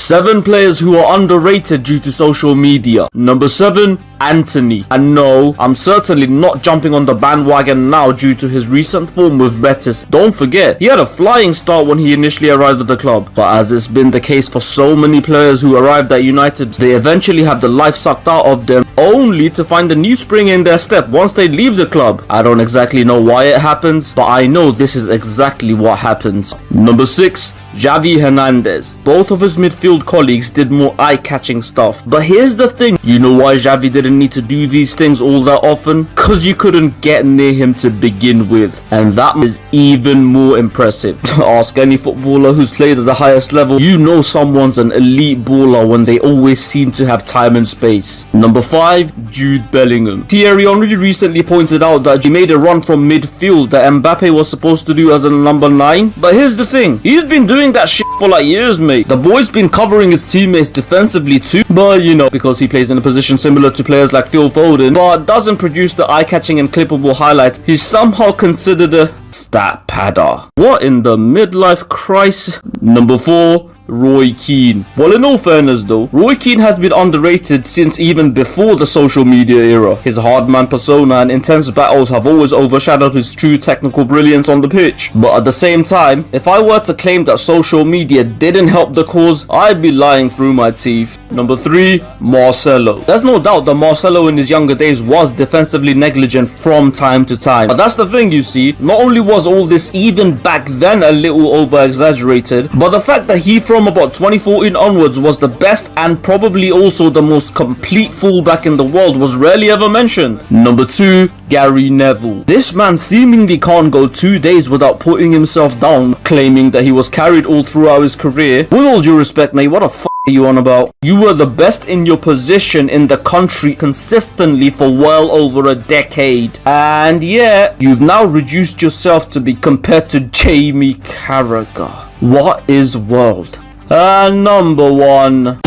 7 players who are underrated due to social media. Number 7, Antony. And no, I'm certainly not jumping on the bandwagon now due to his recent form with Betis. Don't forget, he had a flying start when he initially arrived at the club. But as it's been the case for so many players who arrived at United, they eventually have the life sucked out of them, only to find a new spring in their step once they leave the club. I don't exactly know why it happens, but I know this is exactly what happens. Number 6, Xavi Hernandez. Both of his midfield colleagues did more eye-catching stuff. But here's the thing, you know why Xavi didn't need to do these things all that often? Cause you couldn't get near him to begin with. And that is even more impressive. Ask any footballer who's played at the highest level, you know someone's an elite baller when they always seem to have time and space. Number 5, Jude Bellingham. Thierry Henry recently pointed out that he made a run from midfield that Mbappe was supposed to do as a number 9. But here's the thing, he's been doing that shit for like years, mate. The boy's been covering his teammates defensively too, but you know, because he plays in a position similar to players like Phil Foden, but doesn't produce the eye-catching and clippable highlights, he's somehow considered a stat padder. What in the midlife crisis? Number 4, Roy Keane. Well, in all fairness though, Roy Keane has been underrated since even before the social media era. His hardman persona and intense battles have always overshadowed his true technical brilliance on the pitch. But at the same time, if I were to claim that social media didn't help the cause, I'd be lying through my teeth. Number 3, Marcelo. There's no doubt that Marcelo in his younger days was defensively negligent from time to time. But that's the thing, you see, not only was all this even back then a little over exaggerated, but the fact that he from about 2014 onwards was the best and probably also the most complete fullback in the world was rarely ever mentioned. Number 2, Gary Neville. This man seemingly can't go 2 days without putting himself down, claiming that he was carried all throughout his career. With all due respect, mate, what the f are you on about? You were the best in your position in the country consistently for well over a decade. And yeah, you've now reduced yourself to be compared to Jamie Carragher. What is world? And number 1.